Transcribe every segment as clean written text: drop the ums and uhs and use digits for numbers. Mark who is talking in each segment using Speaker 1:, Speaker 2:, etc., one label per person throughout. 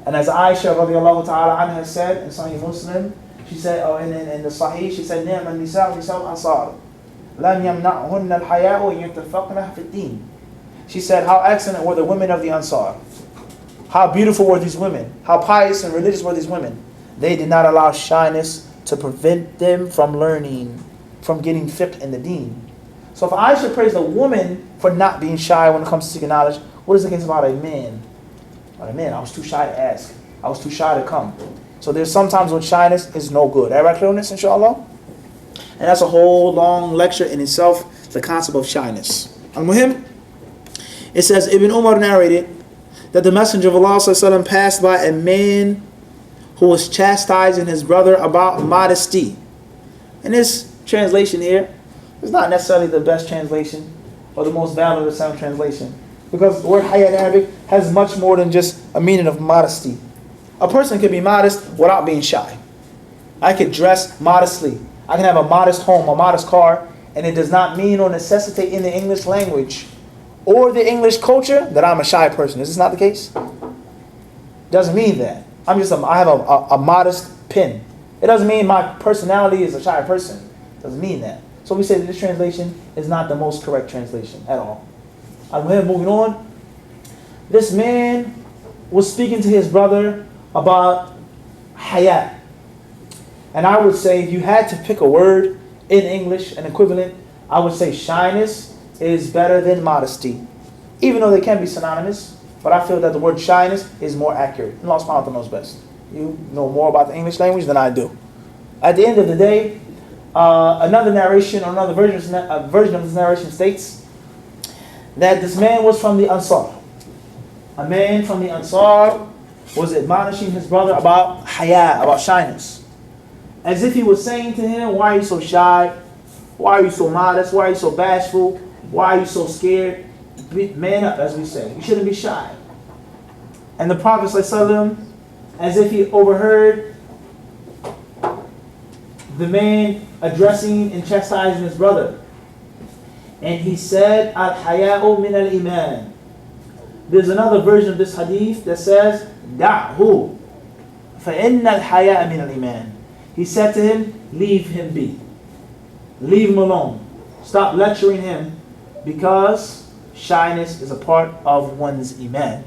Speaker 1: And as Aisha radiallahu ta'ala anha said in Sahih Muslim, she said, in the Sahih, she said, نِعْمَ النِّسَاءُ نِسَاءُ الْأَنصَارِ لَمْ يَمْنَعْهُنَّ الْحَيَاءُ إِنْ يَتَفَقْنَهُ فِي الدِّينِ. She said, how excellent were the women of the Ansar. How beautiful were these women. How pious and religious were these women. They did not allow shyness to prevent them from learning, from getting fiqh in the deen. So if Aisha praised a woman for not being shy when it comes to seeking knowledge, what is the case about a man? About a man, I was too shy to ask. I was too shy to come. So there's sometimes when shyness is no good. Everybody clear on this, inshallah? And that's a whole long lecture in itself, the concept of shyness. Al-Muhim, it says, Ibn Umar narrated that the Messenger of Allah ﷺ passed by a man who was chastising his brother about modesty. And this translation here is not necessarily the best translation or the most valid or sound translation, because the word haya in Arabic has much more than just a meaning of modesty. A person can be modest without being shy. I could dress modestly. I can have a modest home, a modest car, and it does not mean or necessitate in the English language or the English culture that I'm a shy person. Is this not the case? Doesn't mean that. I have a modest pen. It doesn't mean my personality is a shy person. Doesn't mean that. So we say that this translation is not the most correct translation at all. Moving on. This man was speaking to his brother about haya. And I would say if you had to pick a word in English, an equivalent, I would say shyness is better than modesty. Even though they can be synonymous, but I feel that the word shyness is more accurate. And Allah subhanahu wa ta'ala knows best. You know more about the English language than I do. At the end of the day, another narration or another version of this narration states that this man was from the Ansar. A man from the Ansar was admonishing his brother about haya, about shyness. As if he was saying to him, why are you so shy? Why are you so modest? Why are you so bashful? Why are you so scared? Man up, as we say. You shouldn't be shy. And the Prophet ﷺ, as if he overheard the man addressing and chastising his brother, and he said, Al-haya'u min al-iman. There's another version of this hadith that says, Da'hu, fa-inna al-haya'a min al-iman. He said to him, leave him be. Leave him alone. Stop lecturing him, because shyness is a part of one's iman.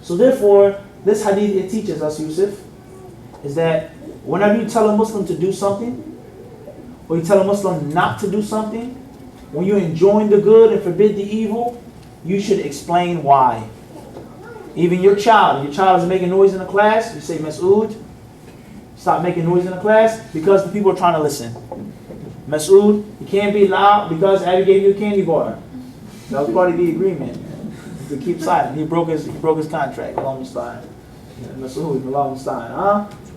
Speaker 1: So therefore, this hadith, it teaches us, Yusuf, is that whenever you tell a Muslim to do something, or you tell a Muslim not to do something, when you're enjoying the good and forbid the evil, you should explain why. Even your child is making noise in the class, you say, Mas'ud, stop making noise in the class, because the people are trying to listen. Mas'ud, you can't be loud because Abby gave you a candy bar. That was part of the agreement, to keep silent. He broke his contract. Mas'ud,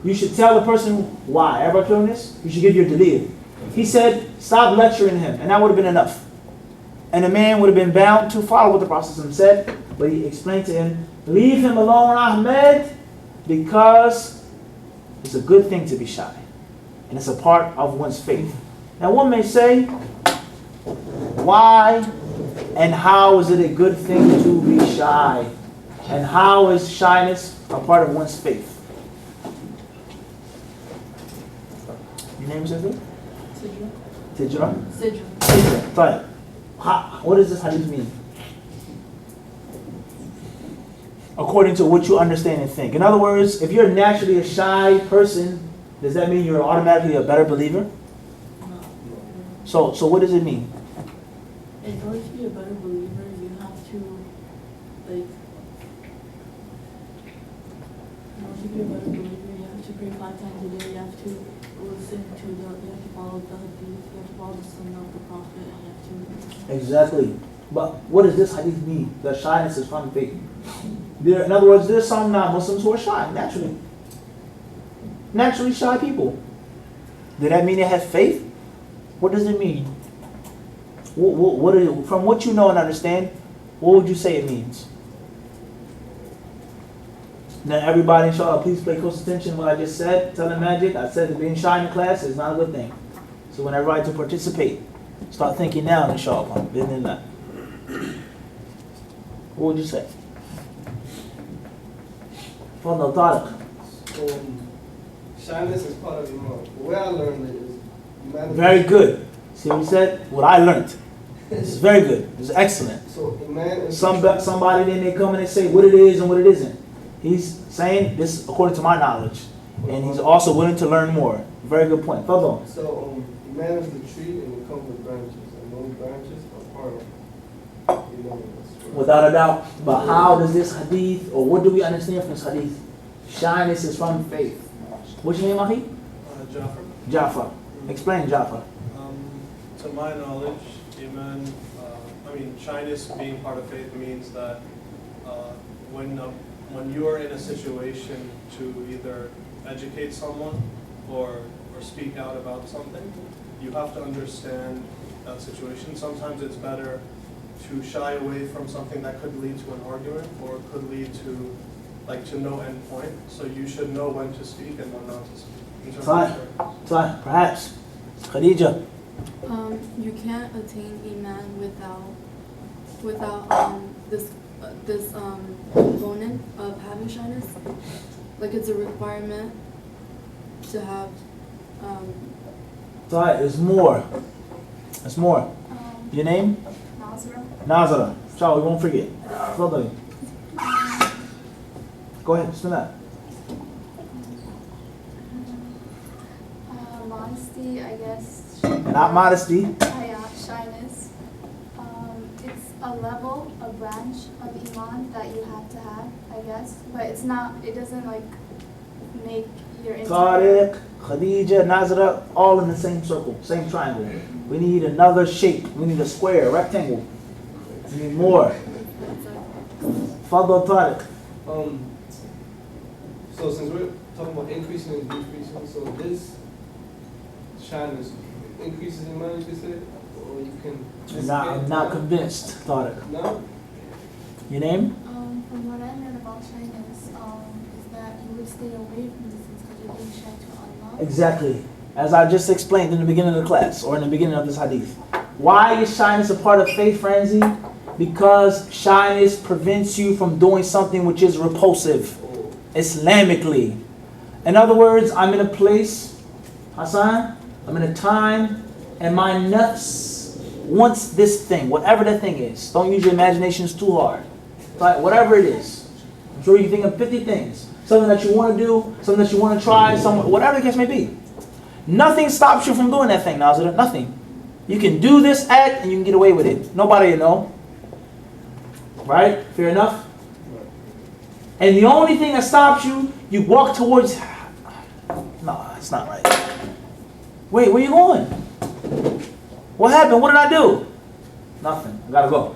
Speaker 1: You should tell the person why. Everybody clear on this? You should give your dalil. He said, stop lecturing him, and that would have been enough. And the man would have been bound to follow what the Prophet said, but he explained to him, leave him alone, Ahmed, because it's a good thing to be shy, and it's a part of one's faith. Now one may say, why and how is it a good thing to be shy? And how is shyness a part of one's faith? Your name is Sidra? Sidra. Sidra. Fine. What does this hadith mean? According to what you understand and think. In other words, if you're naturally a shy person, does that mean you're automatically a better believer?
Speaker 2: No.
Speaker 1: So what does it mean?
Speaker 2: In order to be a better believer, you have to, in order to be a better believer, you have to pray 5 times a day, you have to listen to you have to follow the hadith, you have to follow the sunnah of the Prophet, and you have to...
Speaker 1: Exactly. But what does this hadith mean? That shyness is from faith. In other words, there's some non-Muslims who are shy, naturally. Naturally shy people. Does that mean they have faith? What does it mean? From what you know and understand, what would you say it means? Now everybody, inshallah, please pay close attention to what I just said. Tell them magic. I said that being shy in class is not a good thing. So when everybody to participate, start thinking now, inshallah. What would you say? Fadal Tariq.
Speaker 3: Shyness is part of Iman. The way I learned it is Iman.
Speaker 1: Very good. See what he said? What I learned. This is very good. This is excellent.
Speaker 3: So Iman is
Speaker 1: Somebody then they come and they say what it is and what it isn't. He's saying this according to my knowledge. And he's also willing to learn more. Very good point. Fadal.
Speaker 3: So Iman is the tree and it comes with branches. And those branches are part of Iman.
Speaker 1: Without a doubt. But how does this hadith, or what do we understand from this hadith? Shyness is from faith. What's your name, Ahi?
Speaker 4: Jafar.
Speaker 1: Jafar. Explain, Jafar.
Speaker 4: To my knowledge, Iman, shyness being part of faith means that when you are in a situation to either educate someone or speak out about something, you have to understand that situation. Sometimes it's better to shy away from something that could lead to an argument or could lead to no end point. So you should know when to speak and when not to speak.
Speaker 1: Fine. Perhaps. Khadija.
Speaker 2: You can't attain Iman without this component of having shyness. Like it's a requirement to have.
Speaker 1: There's more. There's more. Your name? Nazara. Ciao, we won't forget. Fadal. Go ahead, bismillah.
Speaker 5: Modesty, I guess.
Speaker 1: Not modesty.
Speaker 5: Yeah, shyness. It's a level, a branch of Iman that you have to have, I guess. But it's not, it doesn't like make your
Speaker 1: Tariq, Khadija, Nazara, all in the same circle, same triangle. We need another shape. We need a square, a rectangle. We need more. Fadal Tariq.
Speaker 3: So since we're talking about increasing and decreasing, so this shyness increases in money, you could say, or you can.
Speaker 1: I'm not convinced, Tariq.
Speaker 3: No.
Speaker 1: Your name?
Speaker 5: From what I learned about shyness, is that you would stay away from the sins because you're being shy to Allah.
Speaker 1: Exactly. As I just explained in the beginning of the class, or in the beginning of this hadith. Why is shyness a part of faith, Franzi? Because shyness prevents you from doing something which is repulsive, Islamically. In other words, I'm in a place, Hassan, I'm in a time, and my nafs wants this thing, whatever that thing is. Don't use your imaginations too hard. Right? Whatever it is. I'm sure you can think of 50 things. Something that you want to do, something that you want to try, whatever the case may be. Nothing stops you from doing that thing, Nazir. Nothing. You can do this act and you can get away with it. Nobody will know. Right? Fair enough? And the only thing that stops you, you walk towards... No, it's not right. Wait, where you going? What happened? What did I do? Nothing. I gotta go.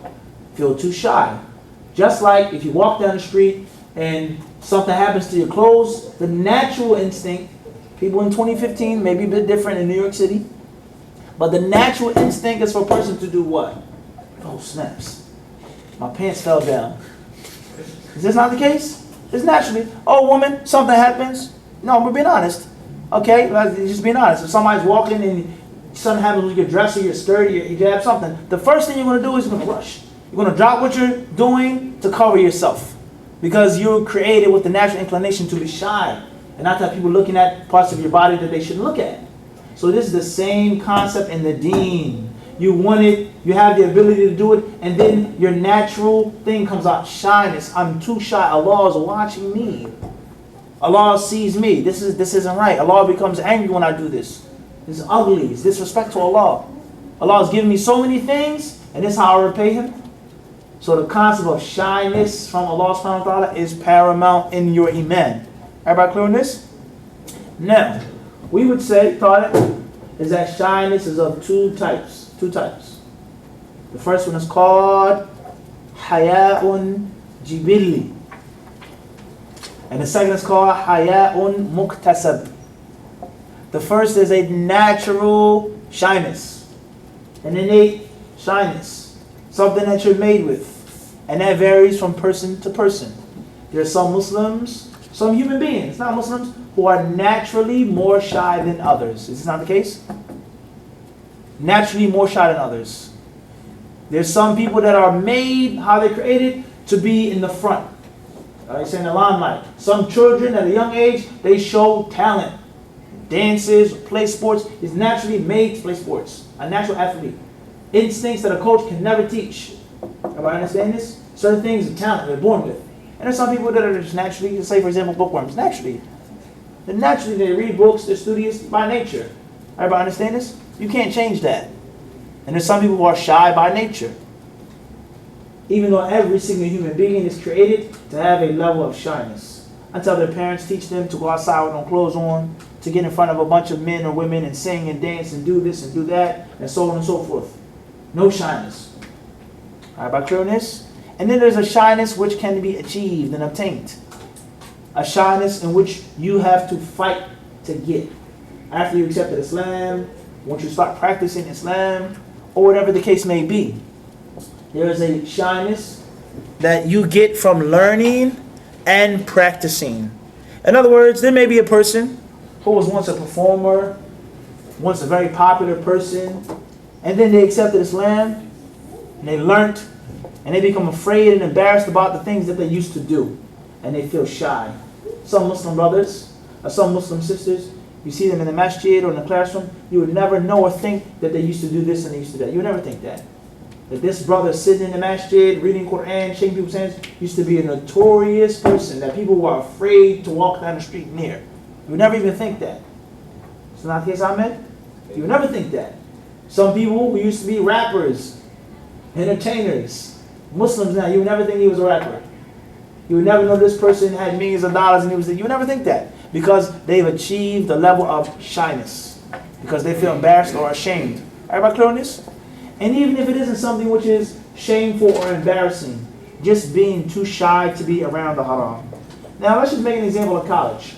Speaker 1: Feel too shy. Just like if you walk down the street and something happens to your clothes, the natural instinct, people in 2015 may be a bit different in New York City, but the natural instinct is for a person to do what? Oh, snaps. My pants fell down. Is this not the case? It's naturally, oh woman, something happens. No, we're being honest. Okay, just being honest. If somebody's walking and something happens with your dress or your skirt or your hijab, something, the first thing you're going to do is you're going to rush. You're going to drop what you're doing to cover yourself. Because you're created with the natural inclination to be shy. And not to have people looking at parts of your body that they shouldn't look at. So this is the same concept in the deen. You want it, you have the ability to do it, and then your natural thing comes out, shyness. I'm too shy. Allah is watching me. Allah sees me. This isn't right. Allah becomes angry when I do this. This is ugly. It's disrespect to Allah. Allah has given me so many things, and this is how I repay Him. So the concept of shyness from Allah subhanahu wa ta'ala is paramount in your iman. Everybody clear on this? Now, we would say, Tariq, is that shyness is of two types. Two types. The first one is called haya'un jibilli. And the second is called haya'un muktasab. The first is a natural shyness. An innate shyness. Something that you're made with. And that varies from person to person. There are some Muslims, some human beings, not Muslims, who are naturally more shy than others. Is this not the case? Naturally more shy than others. There's some people that are made, how they're created, to be in the front. Like saying the limelight. Some children at a young age, they show talent. Dances, play sports. Is naturally made to play sports. A natural athlete. Instincts that a coach can never teach. Everybody understand this? Certain things are talent they're born with. And there's some people that are just naturally, say for example, bookworms. Naturally. They read books, they're studious by nature. Everybody understand this? You can't change that. And there's some people who are shy by nature. Even though every single human being is created to have a level of shyness. Until their parents teach them to go outside with no clothes on, to get in front of a bunch of men or women and sing and dance and do this and do that, and so on and so forth. No shyness. Everybody clear on this? And then there's a shyness which can be achieved and obtained. A shyness in which you have to fight to get. After you accepted Islam, once you start practicing Islam, or whatever the case may be. There is a shyness that you get from learning and practicing. In other words, there may be a person who was once a performer, once a very popular person, and then they accepted Islam, and they learned, and they become afraid and embarrassed about the things that they used to do, and they feel shy. Some Muslim brothers, or some Muslim sisters, you see them in the masjid or in the classroom, you would never know or think that they used to do this and they used to do that. You would never think that. That this brother sitting in the masjid, reading Quran, shaking people's hands, used to be a notorious person that people were afraid to walk down the street near. You would never even think that. It's not the case, Ahmed? You would never think that. Some people who used to be rappers, entertainers, Muslims now, you would never think he was a rapper. You would never know this person had millions of dollars and he was. You would never think that. Because they've achieved a level of shyness. Because they feel embarrassed or ashamed. Everybody clear on this? And even if it isn't something which is shameful or embarrassing, just being too shy to be around the haram. Now let's just make an example of college.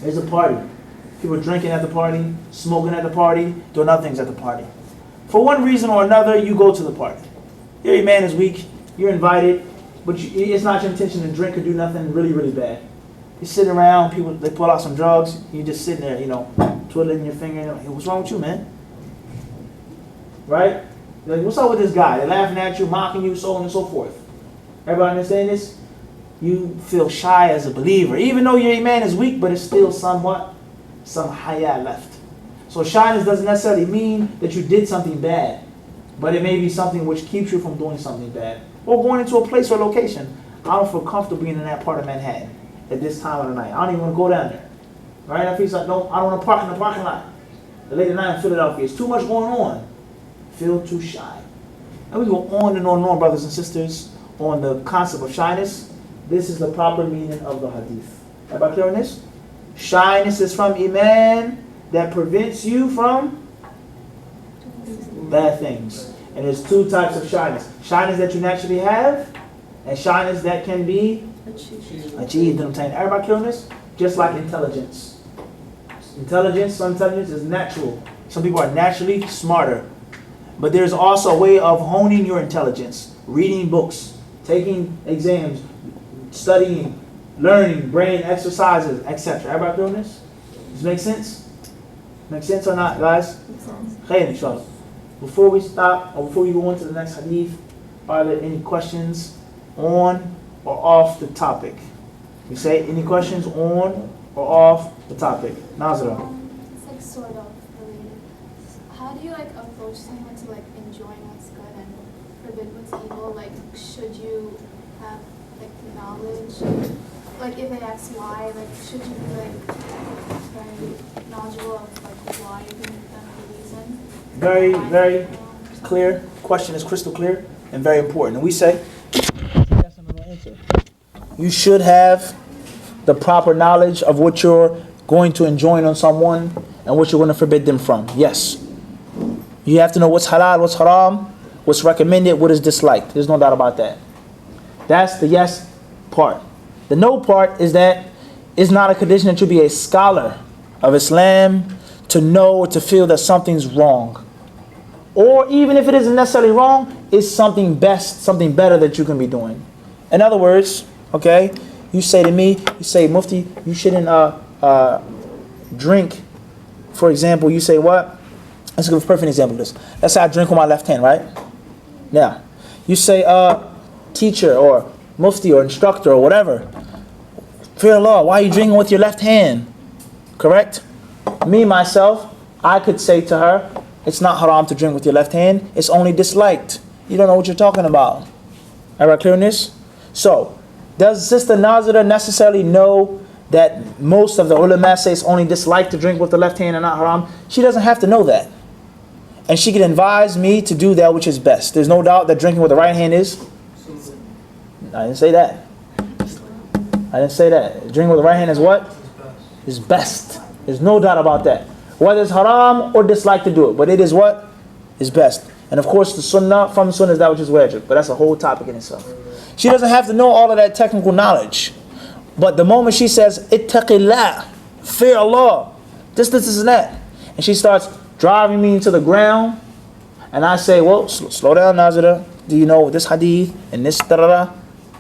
Speaker 1: There's a party. People drinking at the party, smoking at the party, doing other things at the party. For one reason or another, you go to the party. Your man is weak, you're invited, but it's not your intention to drink or do nothing really, really bad. You're sitting around, people, they pull out some drugs, you're just sitting there, twiddling your finger, and like, hey, what's wrong with you, man? Right? You're like, what's up with this guy? They're laughing at you, mocking you, so on and so forth. Everybody understand this? You feel shy as a believer. Even though your iman is weak, but it's still somewhat, some haya left. So shyness doesn't necessarily mean that you did something bad, but it may be something which keeps you from doing something bad. Or going into a place or location. I don't feel comfortable being in that part of Manhattan at this time of the night. I don't even want to go down there. Right? I feel like, no, I don't want to park in the parking lot. The late at night in Philadelphia, it's too much going on. Feel too shy. And we go on and on and on, brothers and sisters, on the concept of shyness. This is the proper meaning of the hadith. Everybody clear on this? Shyness is from Iman that prevents you from bad things. And there's two types of shyness. Shyness that you naturally have, and shyness that can be achieved and obtained. Everybody clear on this? Just like intelligence. Some intelligence is natural. Some people are naturally smarter. But there's also a way of honing your intelligence. Reading books, taking exams, studying, learning, brain exercises, etc. Everybody doing this? Does this make sense? Make sense or not, guys?
Speaker 2: Makes sense.
Speaker 1: Khair, inshallah. Before we stop, or before we go on to the next hadith, are there any questions on or off the topic? We say any questions on or off the topic? Nazira.
Speaker 5: It's like sort of related. How do you approach someone to enjoy what's good and forbid what's evil? Should you have knowledge? If they ask why, should you be very knowledgeable of why you think that the reason?
Speaker 1: Very, very clear. Question is crystal clear and very important. And we say, yes and no answer. You should have the proper knowledge of what you're going to enjoin on someone and what you're going to forbid them from. Yes. You have to know what's halal, what's haram, what's recommended, what is disliked. There's no doubt about that. That's the yes part. The no part is that it's not a condition that you be a scholar of Islam to know or to feel that something's wrong. Or even if it isn't necessarily wrong, it's something best, something better that you can be doing. In other words, okay, you say to me, you say, Mufti, you shouldn't drink. For example, you say what? Let's give a perfect example of this. Let's say I drink with my left hand, right? Now, you say, teacher or mufti or instructor or whatever. Fear Allah, why are you drinking with your left hand? Correct? Me, myself, I could say to her, it's not haram to drink with your left hand, it's only disliked. You don't know what you're talking about. Everybody clear on this? So, does Sister Nazira necessarily know that most of the ulama say it's only disliked to drink with the left hand and not haram? She doesn't have to know that. And she can advise me to do that which is best. There's no doubt that drinking with the right hand is? I didn't say that. I didn't say that. Drinking with the right hand is what? Is best. There's no doubt about that. Whether it's haram or dislike to do it. But it is what? Is best. And of course the sunnah, from the sunnah is that which is wajib. But that's a whole topic in itself. She doesn't have to know all of that technical knowledge. But the moment she says, ittaqillah, fear Allah, this and that. And she starts driving me into the ground. And I say, well, slow down, Nazira. Do you know this hadith and this da-da-da?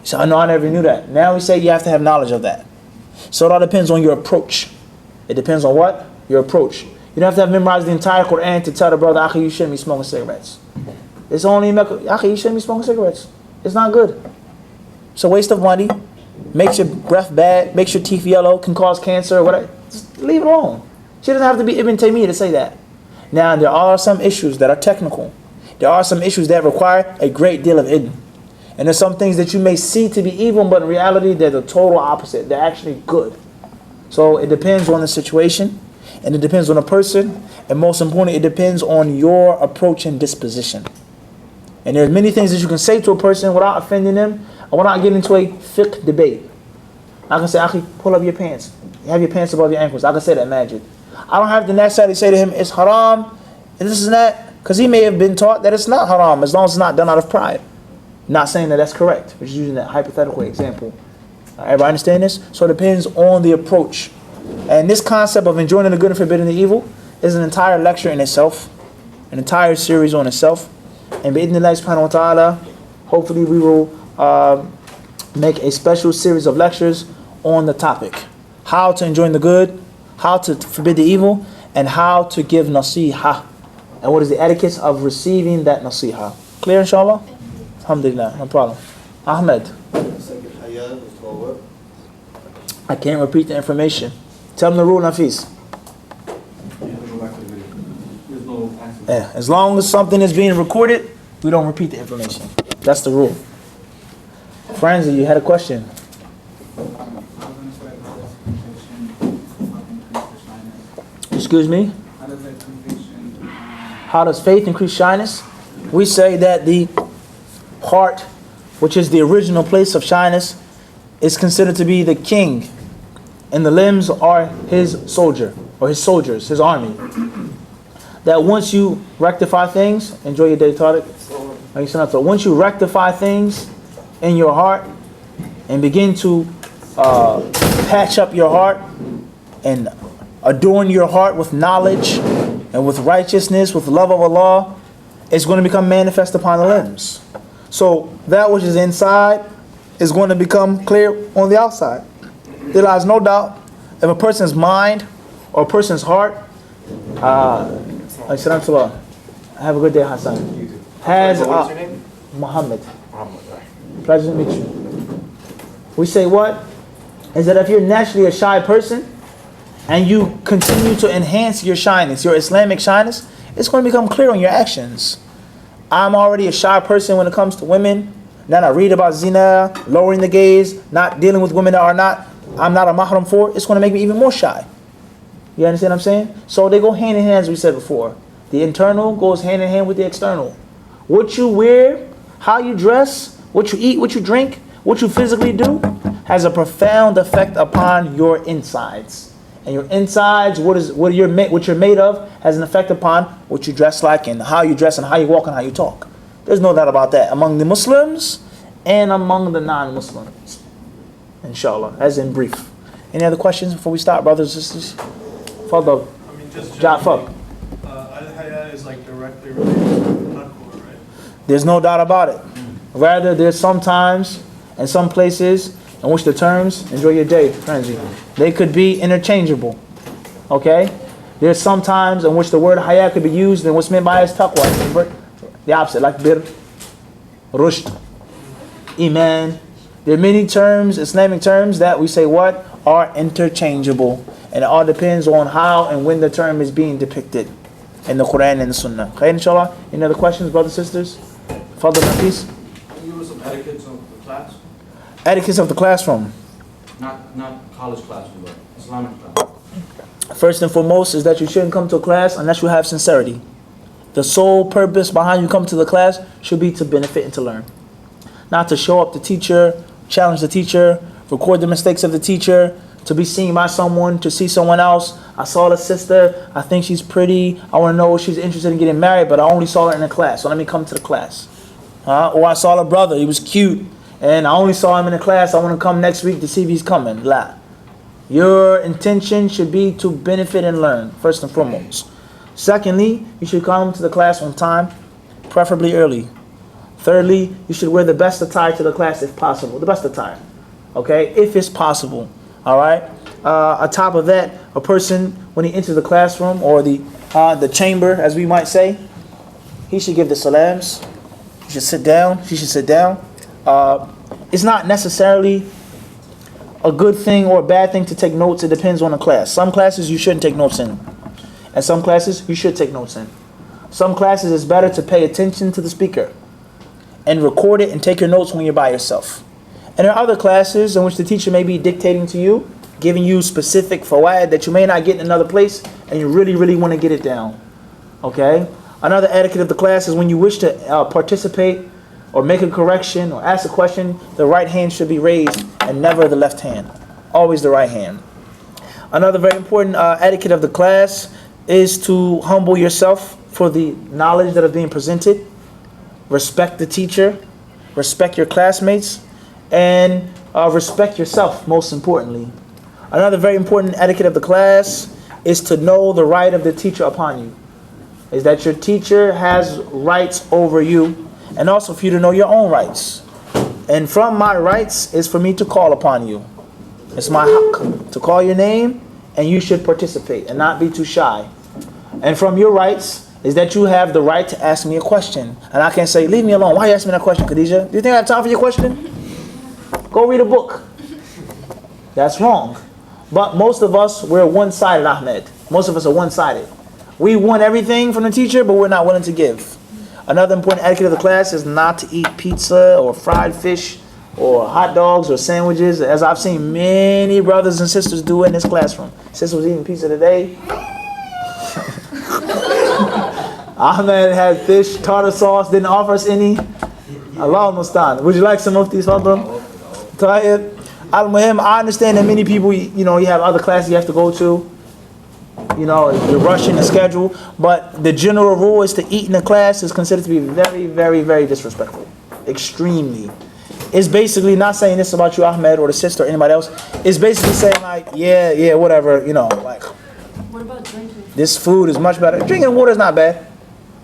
Speaker 1: She said, oh, no, I never knew that. Now we say you have to have knowledge of that. So it all depends on your approach. It depends on what? Your approach. You don't have to have memorized the entire Quran to tell the brother, Akhi, you shouldn't be smoking cigarettes. It's only Akhi, you shouldn't be smoking cigarettes. It's not good. It's a waste of money. Makes your breath bad. Makes your teeth yellow. Can cause cancer. Whatever. Just leave it alone. She doesn't have to be Ibn Taymiyyah to say that. Now, there are some issues that are technical. There are some issues that require a great deal of ilm. And there's some things that you may see to be evil, but in reality, they're the total opposite. They're actually good. So it depends on the situation, and it depends on the person, and most importantly, it depends on your approach and disposition. And there's many things that you can say to a person without offending them, or without getting into a fiqh debate. I can say, Akhi, pull up your pants. You have your pants above your ankles. I can say that, Majid. I don't have to necessarily say to him, it's haram, and this and that, because he may have been taught that it's not haram, as long as it's not done out of pride. Not saying that that's correct, we're just using that hypothetical example. Everybody understand this? So it depends on the approach. And this concept of enjoining the good and forbidding the evil is an entire lecture in itself, an entire series on itself. And bi'idhnillahi subhanahu wa ta'ala, hopefully we will make a special series of lectures on the topic. How to enjoin the good, how to forbid the evil, and how to give nasiha. And what is the etiquette of receiving that nasiha. Clear, inshallah? Alhamdulillah, no problem. Ahmed. I can't repeat the information. Tell them the rule, Nafis. As long as something is being recorded, we don't repeat the information. That's the rule. Franzi, you had a question. Excuse me? How does faith increase shyness? We say that the heart, which is the original place of shyness, is considered to be the king, and the limbs are his soldier, or his soldiers, his army. That once you rectify things, enjoy your day, Tariq. So once you rectify things in your heart and begin to patch up your heart and adorn your heart with knowledge and with righteousness, with love of Allah, it's going to become manifest upon the limbs. So that which is inside is going to become clear on the outside. There lies no doubt if a person's mind or a person's heart, have a good day, Hassan, has Muhammad. Pleasure to meet you. We say what? Is that if you're naturally a shy person and you continue to enhance your shyness, your Islamic shyness, it's going to become clear on your actions. I'm already a shy person when it comes to women. Then I read about zina, lowering the gaze, not dealing with women that I'm not a mahram for. It's going to make me even more shy. You understand what I'm saying? So they go hand in hand, as we said before. The internal goes hand in hand with the external. What you wear, how you dress, what you eat, what you drink, what you physically do, has a profound effect upon your insides. And your insides, what you're made of, has an effect upon what you dress like and how you dress and how you walk and how you talk. There's no doubt about that among the Muslims and among the non-Muslims. Inshallah, as in brief. Any other questions before we start, brothers and sisters? Fadal.
Speaker 4: I mean, just
Speaker 1: Ja'far.
Speaker 4: Al-Haya is like directly related to taqwa, right?
Speaker 1: There's no doubt about it. Rather, there's some times and some places in which the terms, enjoy your day, Franzi, they could be interchangeable. Okay? There's some times in which the word haya could be used and what's meant by it is taqwa. The opposite, like bir, rushd, iman, There are many terms, Islamic terms, that we say what? Are interchangeable. And it all depends on how and when the term is being depicted in the Quran and the Sunnah. Okay, inshallah. Any other questions, brothers and sisters? Fadl Nafis?
Speaker 6: Can you give us some etiquettes of the class?
Speaker 1: Etiquettes of the classroom.
Speaker 6: Not college classroom, but Islamic class.
Speaker 1: First and foremost is that you shouldn't come to a class unless you have sincerity. The sole purpose behind you come to the class should be to benefit and to learn. Not to show up the teacher, challenge the teacher, record the mistakes of the teacher, to be seen by someone, to see someone else. I saw the sister, I think she's pretty, I want to know if she's interested in getting married, but I only saw her in the class, so let me come to the class. Or I saw a brother, he was cute, and I only saw him in the class, I want to come next week to see if he's coming. La. Your intention should be to benefit and learn, first and foremost. Secondly, you should come to the class on time, preferably early. Thirdly, you should wear the best attire to the class if possible, the best attire, okay, if it's possible. All right. On top of that, a person when he enters the classroom or the chamber, as we might say, he should give the salams. He should sit down. She should sit down. It's not necessarily a good thing or a bad thing to take notes. It depends on the class. Some classes you shouldn't take notes in, and some classes you should take notes in. Some classes it's better to pay attention to the speaker and record it and take your notes when you're by yourself. And there are other classes in which the teacher may be dictating to you, giving you specific fawaid that you may not get in another place, and you really, really want to get it down. Okay? Another etiquette of the class is when you wish to participate or make a correction or ask a question, the right hand should be raised and never the left hand. Always the right hand. Another very important etiquette of the class is to humble yourself for the knowledge that is being presented. Respect the teacher. Respect your classmates. And respect yourself, most importantly. Another very important etiquette of the class is to know the right of the teacher upon you. Is that your teacher has rights over you, and also for you to know your own rights. And from my rights is for me to call upon you. It's my haqq to call your name, and you should participate and not be too shy. And from your rights is that you have the right to ask me a question. And I can't say, leave me alone. Why are you asking me that question, Khadijah? Do you think I have time for your question? Go read a book. That's wrong. But most of us, we're one-sided, Ahmed. Most of us are one-sided. We want everything from the teacher, but we're not willing to give. Another important etiquette of the class is not to eat pizza or fried fish or hot dogs or sandwiches, as I've seen many brothers and sisters do in this classroom. Sister was eating pizza today. Ahmed had fish, tartar sauce, didn't offer us any. Allah al-Mustan. Would you like some of these, Fadl? Al-Muhim, I understand that many people, you have other classes you have to go to. You're rushing the schedule. But the general rule is to eat in the class is considered to be very, very, very disrespectful. Extremely. It's basically not saying this about you, Ahmed, or the sister or anybody else. It's basically saying like, yeah, whatever, like.
Speaker 2: What about drinking?
Speaker 1: This food is much better. Drinking water is not bad.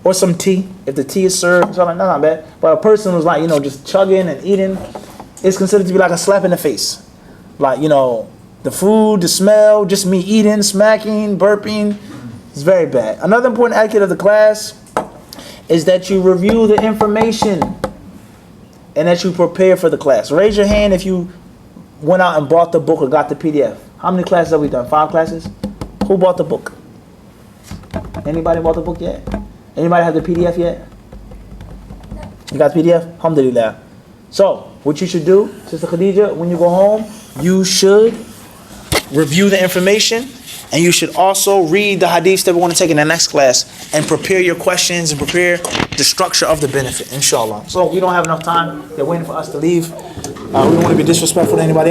Speaker 1: Or some tea. If the tea is served, something, that's not bad. But a person who's like, just chugging and eating, it's considered to be like a slap in the face. Like, the food, the smell, just me eating, smacking, burping, it's very bad. Another important etiquette of the class is that you review the information and that you prepare for the class. Raise your hand if you went out and bought the book or got the PDF. How many classes have we done? 5 classes? Who bought the book? Anybody bought the book yet? Anybody have the PDF yet? You got the PDF? Alhamdulillah. So, what you should do, Sister Khadija, when you go home, you should review the information, and you should also read the hadiths that we want to take in the next class and prepare your questions and prepare the structure of the benefit, inshallah. So we don't have enough time. They're waiting for us to leave. We don't want to be disrespectful to anybody